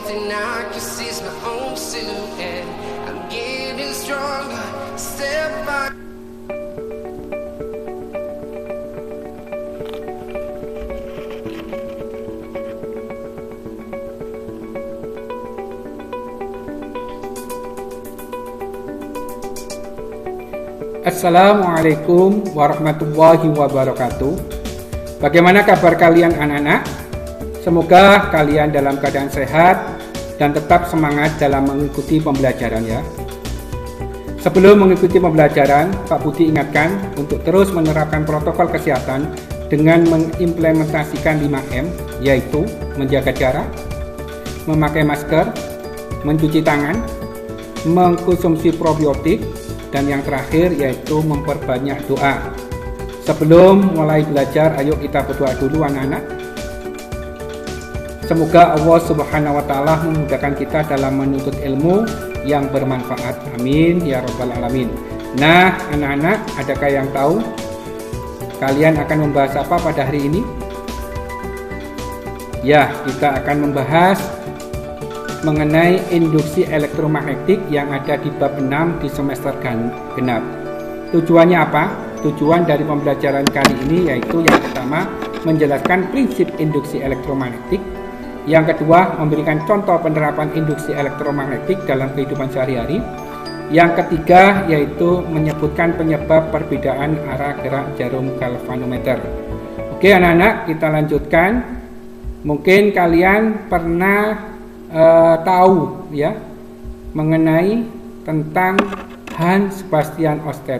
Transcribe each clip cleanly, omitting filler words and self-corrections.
thing I can see is my own silhouette. I'm getting stronger, step by. Assalamualaikum warahmatullahi wabarakatuh. Bagaimana kabar kalian anak-anak? Semoga kalian dalam keadaan sehat dan tetap semangat dalam mengikuti pembelajaran ya. Sebelum mengikuti pembelajaran, Pak Budi ingatkan untuk terus menerapkan protokol kesehatan dengan mengimplementasikan 5M, yaitu menjaga jarak, memakai masker, mencuci tangan, mengkonsumsi probiotik, dan yang terakhir yaitu memperbanyak doa. Sebelum mulai belajar, ayo kita berdoa dulu anak-anak. Semoga Allah Subhanahu wa Ta'ala memudahkan kita dalam menuntut ilmu yang bermanfaat. Amin ya rabbal alamin. Nah anak-anak, adakah yang tahu kalian akan membahas apa pada hari ini? Ya, kita akan membahas mengenai induksi elektromagnetik yang ada di bab 6 di semester genap. Tujuannya apa? Tujuan dari pembelajaran kali ini yaitu yang pertama, menjelaskan prinsip induksi elektromagnetik. Yang kedua, memberikan contoh penerapan induksi elektromagnetik dalam kehidupan sehari-hari. Yang ketiga, yaitu menyebutkan penyebab perbedaan arah gerak jarum galvanometer. Oke anak-anak, kita lanjutkan. Mungkin kalian pernah tahu ya mengenai tentang Hans Sebastian Oersted.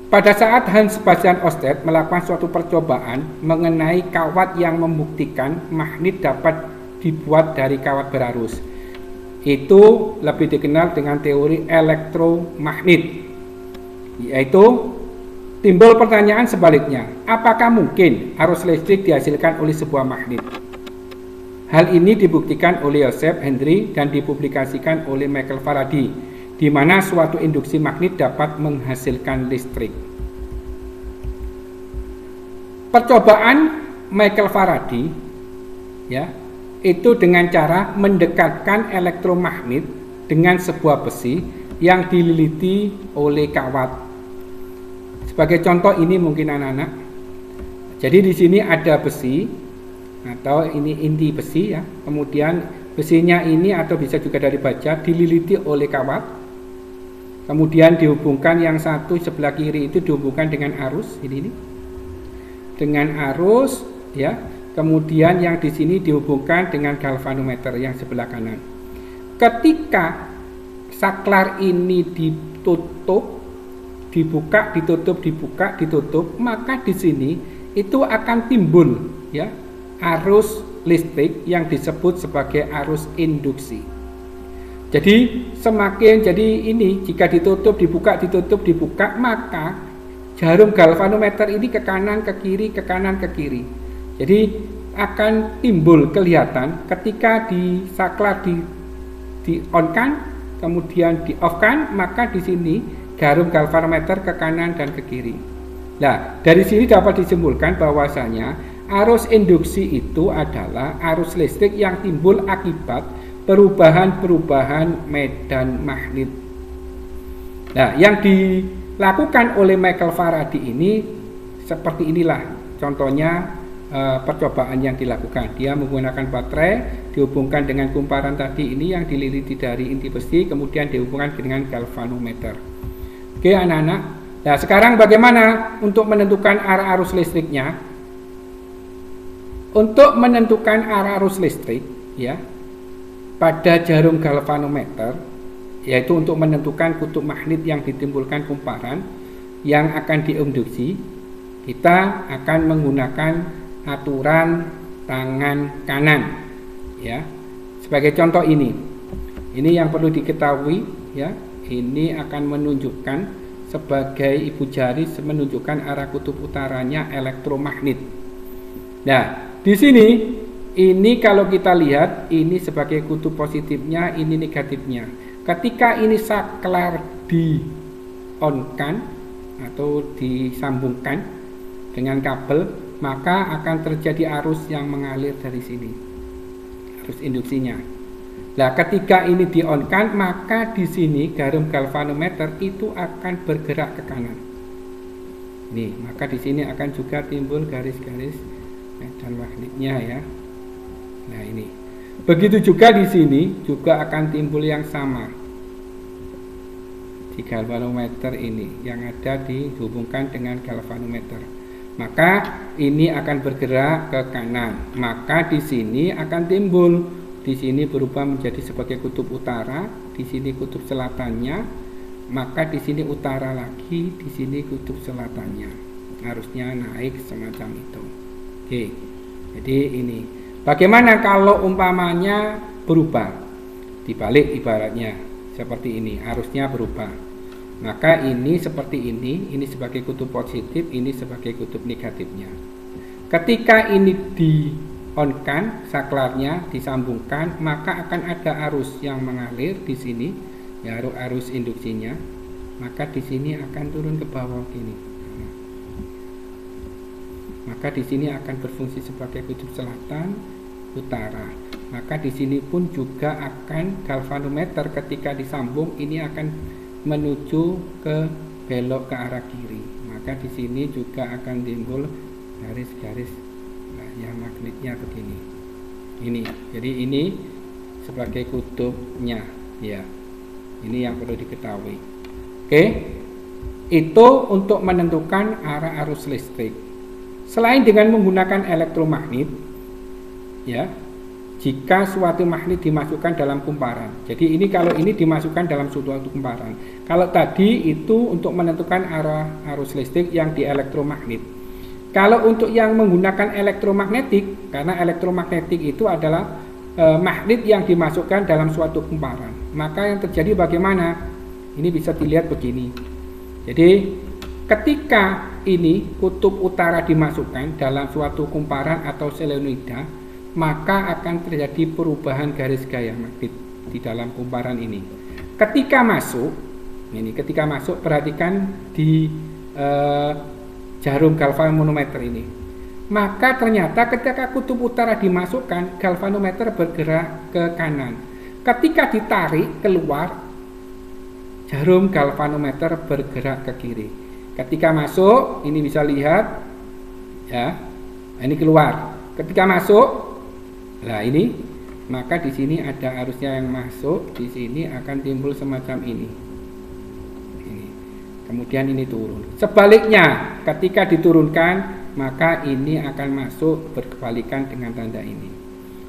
Pada saat Hans Sebastian Oersted melakukan suatu percobaan mengenai kawat yang membuktikan magnet dapat dibuat dari kawat berarus, itu lebih dikenal dengan teori elektromagnet. Yaitu timbul pertanyaan sebaliknya, apakah mungkin arus listrik dihasilkan oleh sebuah magnet? Hal ini dibuktikan oleh Joseph Henry dan dipublikasikan oleh Michael Faraday, di mana suatu induksi magnet dapat menghasilkan listrik. Percobaan Michael Faraday ya, itu dengan cara mendekatkan elektromagnet dengan sebuah besi yang dililiti oleh kawat. Sebagai contoh ini mungkin anak-anak. Jadi di sini ada besi atau ini inti besi ya, kemudian besinya ini atau bisa juga dari baja dililiti oleh kawat, kemudian dihubungkan yang satu sebelah kiri itu dihubungkan dengan arus ini dengan arus ya, kemudian yang di sini dihubungkan dengan galvanometer yang sebelah kanan. Ketika saklar ini ditutup, dibuka, ditutup, dibuka, ditutup, maka di sini itu akan timbul ya arus listrik yang disebut sebagai arus induksi. Jadi ini jika ditutup, dibuka, ditutup, dibuka, maka jarum galvanometer ini ke kanan, ke kiri, ke kanan, ke kiri. Jadi akan timbul kelihatan ketika di saklar di on-kan, kemudian di off-kan, maka di sini jarum galvanometer ke kanan dan ke kiri. Nah, dari sini dapat disimpulkan bahwasanya arus induksi itu adalah arus listrik yang timbul akibat perubahan-perubahan medan magnet. Nah, yang dilakukan oleh Michael Faraday ini seperti inilah contohnya percobaan yang dilakukan. Dia menggunakan baterai dihubungkan dengan kumparan tadi ini yang dililiti dari inti besi, kemudian dihubungkan dengan galvanometer. Oke anak-anak, nah sekarang bagaimana untuk menentukan arah arus listriknya? Untuk menentukan arah arus listrik ya pada jarum galvanometer, yaitu untuk menentukan kutub magnet yang ditimbulkan kumparan yang akan diinduksi, kita akan menggunakan aturan tangan kanan ya. Sebagai contoh ini yang perlu diketahui ya, ini akan menunjukkan sebagai ibu jari menunjukkan arah kutub utaranya elektromagnet. Nah, di sini ini kalau kita lihat ini sebagai kutub positifnya, ini negatifnya. Ketika ini saklar di on-kan atau disambungkan dengan kabel, maka akan terjadi arus yang mengalir dari sini. arus induksinya. Nah, ketika ini di-on-kan, maka di sini jarum galvanometer itu akan bergerak ke kanan. Nih, maka di sini akan juga timbul garis-garis medan magnetnya ya. Nah, ini. Begitu juga di sini juga akan timbul yang sama. Di galvanometer ini yang ada dihubungkan dengan galvanometer. Maka ini akan bergerak ke kanan. Maka di sini akan timbul, di sini berubah menjadi sebagai kutub utara, di sini kutub selatannya, maka di sini utara lagi, di sini kutub selatannya. Harusnya naik semacam itu. Oke. Jadi ini. Bagaimana kalau umpamanya berubah? Dibalik ibaratnya seperti ini, arusnya berubah. Maka ini seperti ini sebagai kutub positif, ini sebagai kutub negatifnya. Ketika ini di-on-kan, saklarnya disambungkan, maka akan ada arus yang mengalir di sini, ya arus induksinya. Maka di sini akan turun ke bawah gini. Maka di sini akan berfungsi sebagai kutub selatan, utara. Maka di sini pun juga akan galvanometer ketika disambung ini akan menuju ke belok ke arah kiri. Maka di sini juga akan timbul garis-garis yang magnetnya begini. Ini. Jadi ini sebagai kutubnya ya. Ini yang perlu diketahui. Oke. Itu untuk menentukan arah arus listrik. Selain dengan menggunakan elektromagnet ya, jika suatu magnet dimasukkan dalam kumparan. Jadi ini kalau ini dimasukkan dalam suatu kumparan. Kalau tadi itu untuk menentukan arah arus listrik yang di elektromagnet. Kalau untuk yang menggunakan elektromagnetik, karena elektromagnetik itu adalah magnet yang dimasukkan dalam suatu kumparan. Maka yang terjadi bagaimana? Ini bisa dilihat begini. Jadi ketika ini kutub utara dimasukkan dalam suatu kumparan atau selenoida, maka akan terjadi perubahan garis gaya magnet di dalam kumparan ini. Ketika masuk, perhatikan di jarum galvanometer ini. Maka ternyata ketika kutub utara dimasukkan, galvanometer bergerak ke kanan. Ketika ditarik keluar, jarum galvanometer bergerak ke kiri. Ketika masuk, ini bisa lihat, ya, ini keluar. Ketika masuk, nah ini, maka di sini ada arusnya yang masuk, di sini akan timbul semacam ini. Kemudian ini turun. Sebaliknya, ketika diturunkan, maka ini akan masuk berkebalikan dengan tanda ini.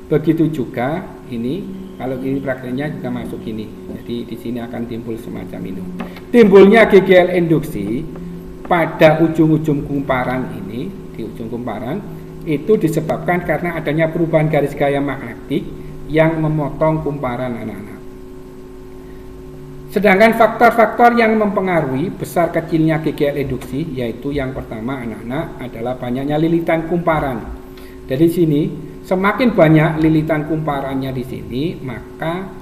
Begitu juga ini, kalau ini prakteknya juga masuk ini. Jadi di sini akan timbul semacam ini. Timbulnya GGL induksi pada ujung-ujung kumparan ini, di ujung kumparan, itu disebabkan karena adanya perubahan garis gaya magnetik yang memotong kumparan anak-anak. Sedangkan faktor-faktor yang mempengaruhi besar kecilnya GGL induksi, yaitu yang pertama anak-anak adalah banyaknya lilitan kumparan. Dari sini, semakin banyak lilitan kumparannya di sini, maka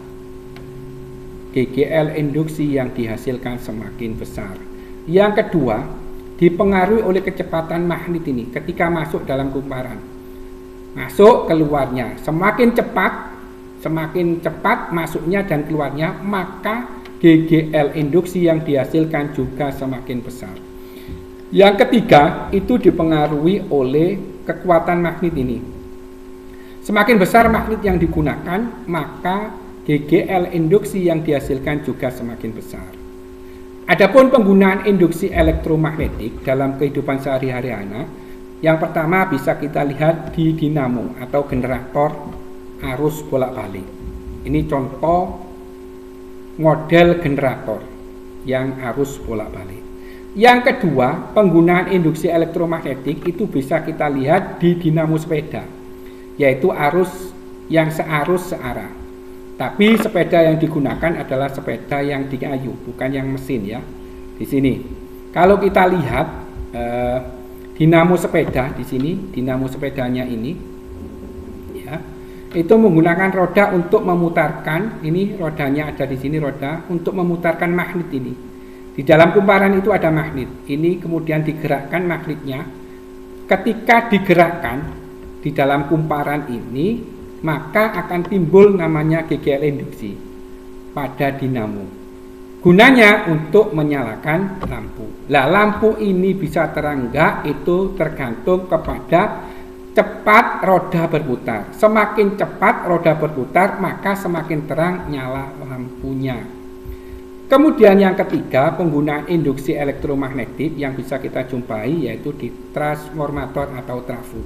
GGL induksi yang dihasilkan semakin besar. Yang kedua, dipengaruhi oleh kecepatan magnet ini ketika masuk dalam kumparan. Masuk keluarnya semakin cepat masuknya dan keluarnya, maka GGL induksi yang dihasilkan juga semakin besar. Yang ketiga, itu dipengaruhi oleh kekuatan magnet ini. Semakin besar magnet yang digunakan, maka GGL induksi yang dihasilkan juga semakin besar. Adapun penggunaan induksi elektromagnetik dalam kehidupan sehari-hari anak, yang pertama bisa kita lihat di dinamo atau generator arus bolak-balik. Ini contoh model generator yang arus bolak-balik. Yang kedua, penggunaan induksi elektromagnetik itu bisa kita lihat di dinamo sepeda, yaitu arus yang searus searah. Tapi sepeda yang digunakan adalah sepeda yang di kayu, bukan yang mesin ya. Di sini, kalau kita lihat dinamo sepeda di sini, dinamo sepedanya ini, ya, itu menggunakan roda untuk memutarkan. Ini rodanya ada di sini, roda untuk memutarkan magnet ini. Di dalam kumparan itu ada magnet. Ini kemudian digerakkan magnetnya. Ketika digerakkan di dalam kumparan ini, maka akan timbul namanya GGL induksi pada dinamo. Gunanya untuk menyalakan lampu. Lah, lampu ini bisa terang enggak itu tergantung kepada cepat roda berputar. Semakin cepat roda berputar, maka semakin terang nyala lampunya. Kemudian yang ketiga, penggunaan induksi elektromagnetik yang bisa kita jumpai yaitu di transformator atau trafo.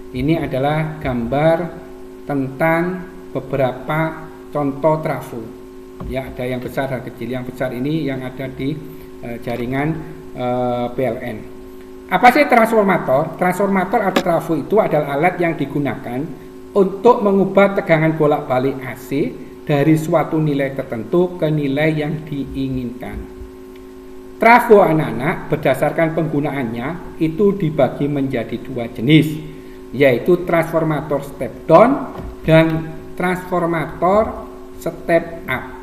Ini adalah gambar tentang beberapa contoh trafo. Ya, ada yang besar dan kecil. Yang besar ini yang ada di jaringan PLN. Apa sih transformator? Transformator atau trafo itu adalah alat yang digunakan untuk mengubah tegangan bolak-balik AC dari suatu nilai tertentu ke nilai yang diinginkan. Trafo anak-anak berdasarkan penggunaannya itu dibagi menjadi dua jenis, yaitu transformator step down dan transformator step up.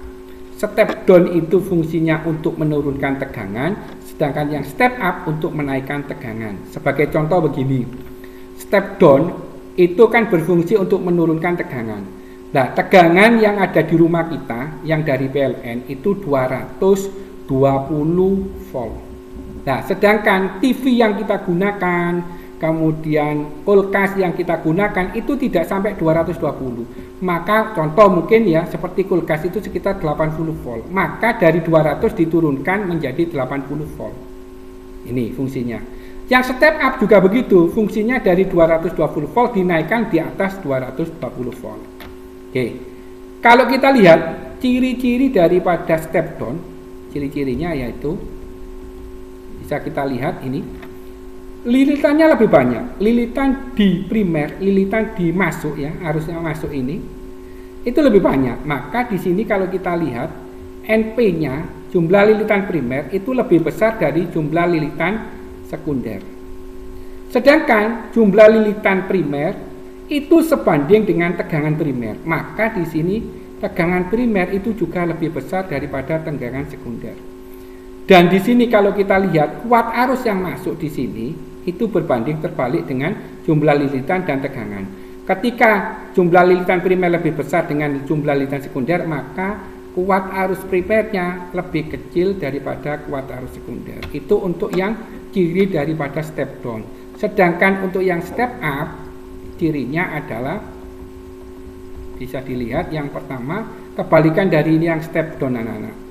Step down itu fungsinya untuk menurunkan tegangan, sedangkan yang step up untuk menaikkan tegangan. Sebagai contoh begini, step down itu kan berfungsi untuk menurunkan tegangan. Nah, tegangan yang ada di rumah kita yang dari PLN itu 220 volt. Nah, sedangkan TV yang kita gunakan, kemudian kulkas yang kita gunakan itu tidak sampai 220. Maka contoh mungkin ya seperti kulkas itu sekitar 80 volt. Maka dari 200 diturunkan menjadi 80 volt. Ini fungsinya. Yang step up juga begitu, fungsinya dari 220 volt dinaikkan di atas 220 volt. Oke. Kalau kita lihat ciri-ciri daripada step down, ciri-cirinya yaitu bisa kita lihat ini. Lilitannya lebih banyak, lilitan di primer, lilitan di masuk ya, harusnya masuk ini itu lebih banyak. Maka di sini kalau kita lihat NP-nya, jumlah lilitan primer itu lebih besar dari jumlah lilitan sekunder. Sedangkan jumlah lilitan primer itu sebanding dengan tegangan primer. Maka di sini tegangan primer itu juga lebih besar daripada tegangan sekunder. Dan di sini kalau kita lihat kuat arus yang masuk di sini itu berbanding terbalik dengan jumlah lilitan dan tegangan. Ketika jumlah lilitan primer lebih besar dengan jumlah lilitan sekunder, maka kuat arus primernya lebih kecil daripada kuat arus sekunder. Itu untuk yang ciri daripada step down. Sedangkan untuk yang step up, cirinya adalah bisa dilihat yang pertama, kebalikan dari ini yang step down anak-anak.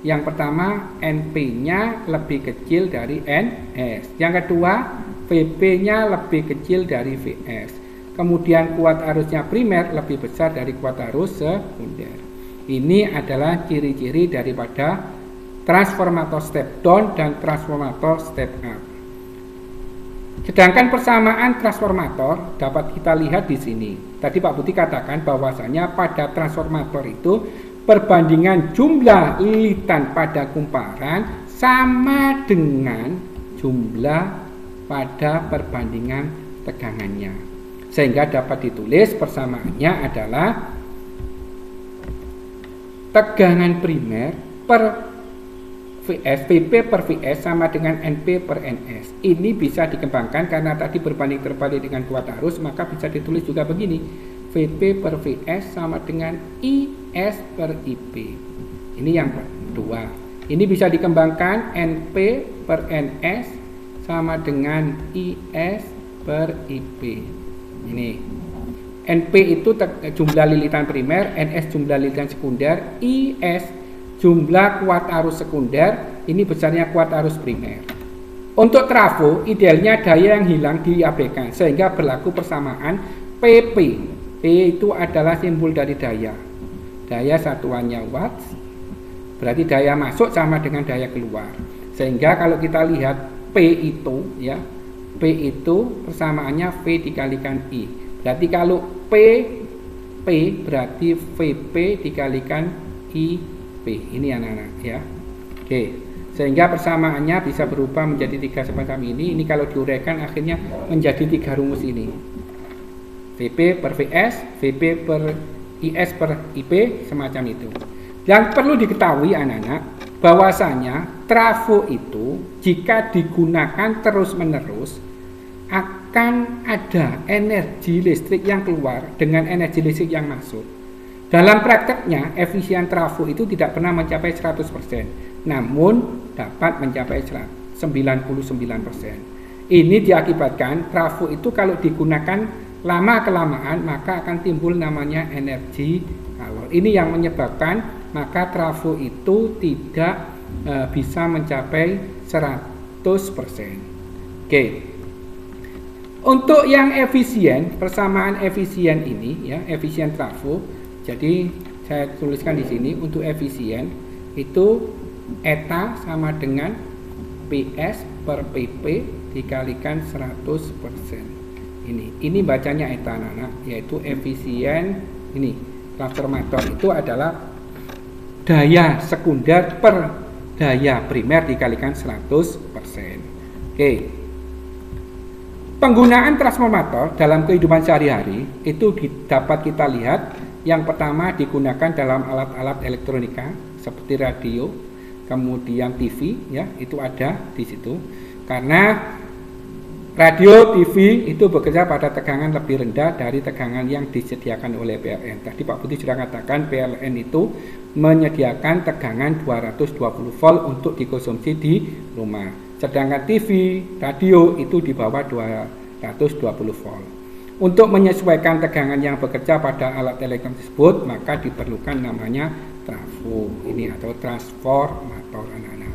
Yang pertama, NP-nya lebih kecil dari NS. Yang kedua, VP-nya lebih kecil dari VS. Kemudian kuat arusnya primer lebih besar dari kuat arus sekunder. Ini adalah ciri-ciri daripada transformator step down dan transformator step up. Sedangkan persamaan transformator dapat kita lihat di sini. Tadi Pak Budi katakan bahwasanya pada transformator itu perbandingan jumlah lilitan pada kumparan sama dengan jumlah pada perbandingan tegangannya. Sehingga dapat ditulis persamaannya adalah tegangan primer per VS, VP per VS sama dengan NP per NS. Ini bisa dikembangkan karena tadi berbanding terbalik dengan kuat arus, maka bisa ditulis juga begini. VP per VS sama dengan IS per IP. Ini yang kedua. Ini bisa dikembangkan NP per NS sama dengan IS per IP. Ini NP itu jumlah lilitan primer, NS jumlah lilitan sekunder, IS jumlah kuat arus sekunder, ini besarnya kuat arus primer. Untuk trafo, idealnya daya yang hilang diabaikan sehingga berlaku persamaan PP. P itu adalah simbol dari daya. Daya satuannya watts, berarti daya masuk sama dengan daya keluar. Sehingga kalau kita lihat P itu ya, P itu persamaannya V dikalikan I. Berarti kalau P berarti VP dikalikan IP. Ini anak-anak ya. Oke. Sehingga persamaannya bisa berubah menjadi 3 semacam ini. Ini kalau diuraikan akhirnya menjadi 3 rumus ini. VP per VS, VP per IS per IP, semacam itu. Yang perlu diketahui anak-anak, bahwasanya trafo itu jika digunakan terus-menerus akan ada energi listrik yang keluar dengan energi listrik yang masuk. Dalam prakteknya, efisien trafo itu tidak pernah mencapai 100%, namun dapat mencapai 99%. Ini diakibatkan trafo itu kalau digunakan lama-kelamaan maka akan timbul namanya energi kalor. Ini yang menyebabkan maka trafo itu tidak bisa mencapai 100%. Oke. Untuk yang efisien, persamaan efisien ini ya, efisien trafo. Jadi saya tuliskan di sini untuk efisien itu eta sama dengan PS per PP dikalikan 100%. Ini bacanya eta anak-anak, yaitu efisien ini transformator itu adalah daya sekunder per daya primer dikalikan 100%. Oke. Penggunaan transformator dalam kehidupan sehari-hari itu dapat kita lihat. Yang pertama digunakan dalam alat-alat elektronika seperti radio, kemudian TV ya, itu ada di situ. Karena radio, TV itu bekerja pada tegangan lebih rendah dari tegangan yang disediakan oleh PLN. Tadi Pak Putih sudah katakan PLN itu menyediakan tegangan 220 volt untuk dikonsumsi di rumah. Sedangkan TV, radio itu di bawah 220 volt. Untuk menyesuaikan tegangan yang bekerja pada alat elektronik tersebut, maka diperlukan namanya trafo ini atau transformator anak-anak.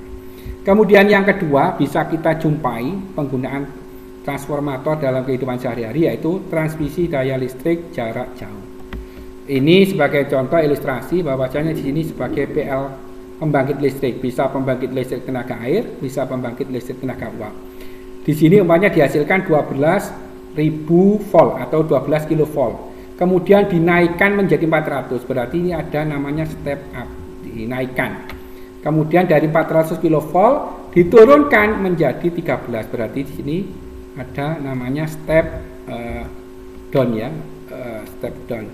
Kemudian yang kedua bisa kita jumpai penggunaan transformator dalam kehidupan sehari-hari, yaitu transmisi daya listrik jarak jauh. Ini sebagai contoh ilustrasi bahwasanya di sini sebagai PL pembangkit listrik, bisa pembangkit listrik tenaga air, bisa pembangkit listrik tenaga uap. Di sini umpamanya dihasilkan 12.000 volt atau 12 kilovolt. Kemudian dinaikkan menjadi 400, berarti ini ada namanya step up, dinaikkan. Kemudian dari 400 kilovolt diturunkan menjadi 13, berarti di sini ada namanya step down ya, step down.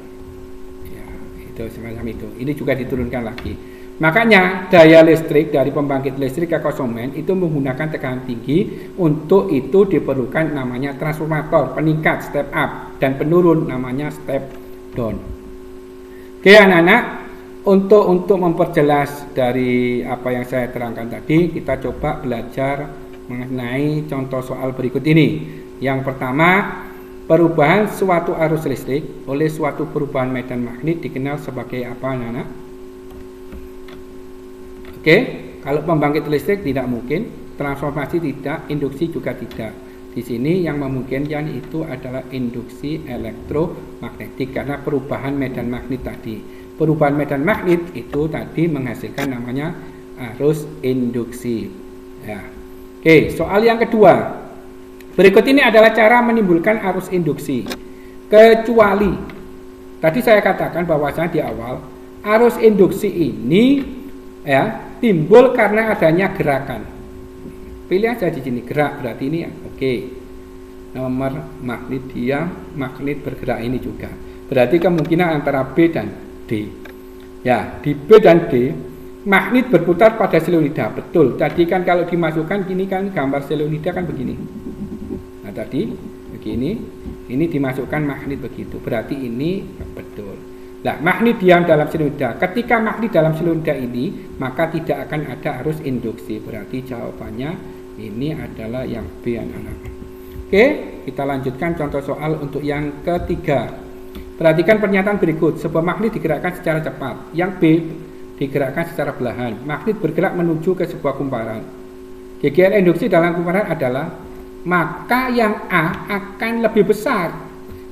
Ya, itu semacam itu. Ini juga diturunkan lagi. Makanya daya listrik dari pembangkit listrik ke konsumen itu menggunakan tekanan tinggi. Untuk itu diperlukan namanya transformator, peningkat step up, dan penurun namanya step down. Oke anak-anak, untuk memperjelas dari apa yang saya terangkan tadi, kita coba belajar mengenai contoh soal berikut ini. Yang pertama, perubahan suatu arus listrik oleh suatu perubahan medan magnet dikenal sebagai apa anak-anak? Oke, kalau pembangkit listrik tidak mungkin, transformasi tidak, induksi juga tidak. Di sini yang memungkinkan itu adalah induksi elektromagnetik karena perubahan medan magnet tadi. Perubahan medan magnet itu tadi menghasilkan namanya arus induksi. Ya. Oke, soal yang kedua. Berikut ini adalah cara menimbulkan arus induksi. Kecuali tadi saya katakan bahwasanya di awal arus induksi ini ya timbul karena adanya gerakan. Pilih aja di sini gerak, berarti ini ya. Oke. Nomor magnet dia magnet bergerak ini juga. Berarti kemungkinan antara B dan D. Ya, di B dan D magnet berputar pada selenoida. Betul. Tadi kan kalau dimasukkan gini kan gambar selenoida kan begini. Nah, tadi begini. Ini dimasukkan magnet begitu. Berarti ini betul. Nah, magnet diam dalam selenoida. Ketika magnet dalam selenoida ini, maka tidak akan ada arus induksi. Berarti jawabannya ini adalah yang B anak-anak. Oke, kita lanjutkan contoh soal untuk yang ketiga. Perhatikan pernyataan berikut. Sebuah magnet digerakkan secara cepat. Yang B digerakkan secara perlahan. Magnet bergerak menuju ke sebuah kumparan. GGL induksi dalam kumparan adalah, maka yang A akan lebih besar.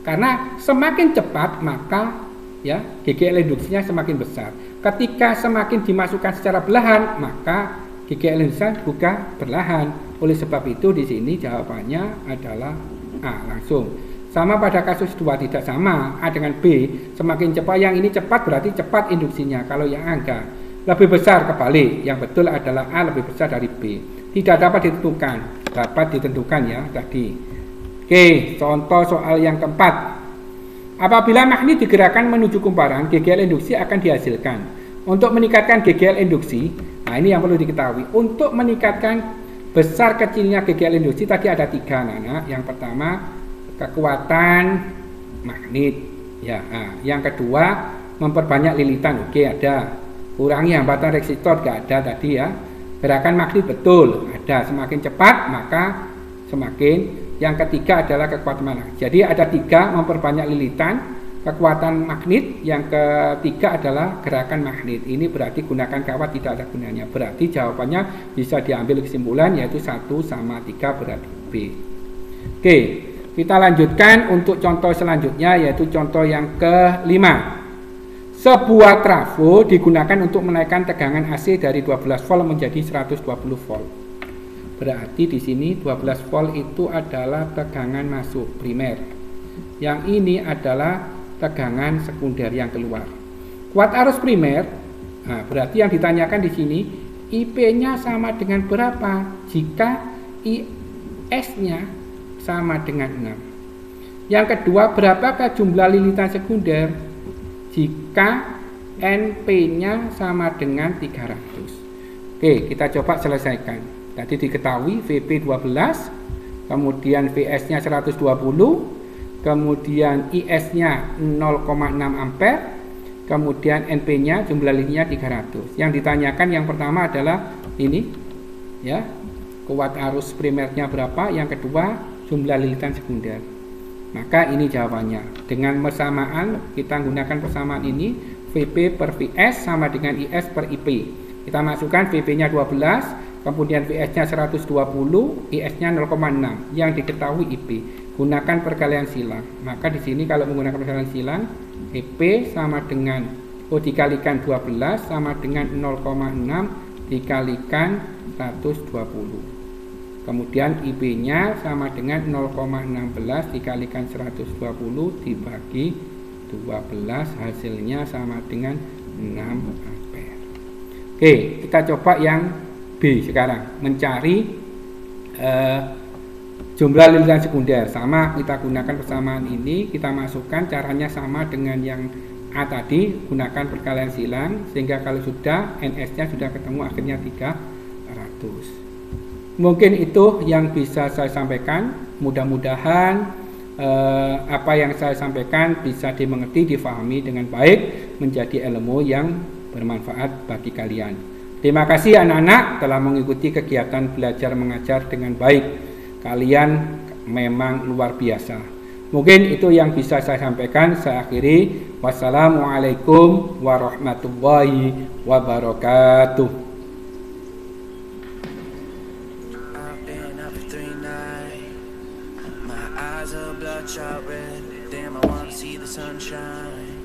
Karena semakin cepat maka ya, GGL induksinya semakin besar. Ketika semakin dimasukkan secara perlahan, maka GGL induksinya juga perlahan. Oleh sebab itu di sini jawabannya adalah A langsung. Sama pada kasus 2 tidak sama A dengan B. Semakin cepat yang ini cepat berarti cepat induksinya. Kalau yang A enggak, lebih besar kebalik. Yang betul adalah A lebih besar dari B. Tidak dapat ditentukan. Dapat ditentukan ya tadi. Oke, contoh soal yang keempat. Apabila magnet digerakkan menuju kumparan, GGL induksi akan dihasilkan. Untuk meningkatkan GGL induksi, nah ini yang perlu diketahui. Untuk meningkatkan besar kecilnya GGL induksi tadi ada 3 anak. Yang pertama kekuatan magnet. Ya, yang kedua memperbanyak lilitan. Oke, ada. Kurangi hambatan resistor, nggak ada tadi ya. Gerakan magnet betul, ada. Semakin cepat maka semakin. Yang ketiga adalah kekuatan magnet. Jadi ada 3, memperbanyak lilitan, kekuatan magnet. Yang ketiga adalah gerakan magnet. Ini berarti gunakan kawat tidak ada gunanya. Berarti jawabannya bisa diambil kesimpulan yaitu 1 sama 3 berarti B. Oke, kita lanjutkan untuk contoh selanjutnya yaitu contoh yang kelima. Sebuah trafo digunakan untuk menaikkan tegangan AC dari 12 volt menjadi 120 volt. Berarti di sini 12 volt itu adalah tegangan masuk primer. Yang ini adalah tegangan sekunder yang keluar. Kuat arus primer, berarti yang ditanyakan di sini IP-nya sama dengan berapa? Jika IS-nya sama dengan 6. Yang kedua, berapakah jumlah lilitan sekunder? Jika NP-nya sama dengan 300. Oke, kita coba selesaikan. Tadi diketahui VP 12, kemudian VS-nya 120, kemudian IS-nya 0,6 ampere, kemudian NP-nya jumlah lilitannya 300. Yang ditanyakan yang pertama adalah ini, ya, kuat arus primernya berapa? Yang kedua, jumlah lilitan sekunder. Maka ini jawabannya. Dengan persamaan, kita gunakan persamaan ini, VP per VS sama dengan IS per IP. Kita masukkan VP-nya 12, kemudian VS-nya 120, IS-nya 0,6 yang diketahui IP. Gunakan perkalian silang. Maka di sini kalau menggunakan perkalian silang, IP sama dengan dikalikan 12 sama dengan 0,6 dikalikan 120. Kemudian IP-nya sama dengan 0,16 dikalikan 120 dibagi 12, hasilnya sama dengan 6 ampere. Oke, kita coba yang B sekarang, mencari jumlah lilitan sekunder. Sama, kita gunakan persamaan ini, kita masukkan, caranya sama dengan yang A tadi, gunakan perkalian silang, sehingga kalau sudah NS-nya sudah ketemu akhirnya 300. Mungkin itu yang bisa saya sampaikan. Mudah-mudahan apa yang saya sampaikan bisa dimengerti, difahami dengan baik, menjadi ilmu yang bermanfaat bagi kalian. Terima kasih anak-anak telah mengikuti kegiatan belajar mengajar dengan baik. Kalian memang luar biasa. Mungkin itu yang bisa saya sampaikan. Saya akhiri. Wassalamualaikum warahmatullahi wabarakatuh. Bloodshot red, damn, I wanna see the sunshine.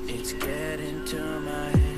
It's getting to my head.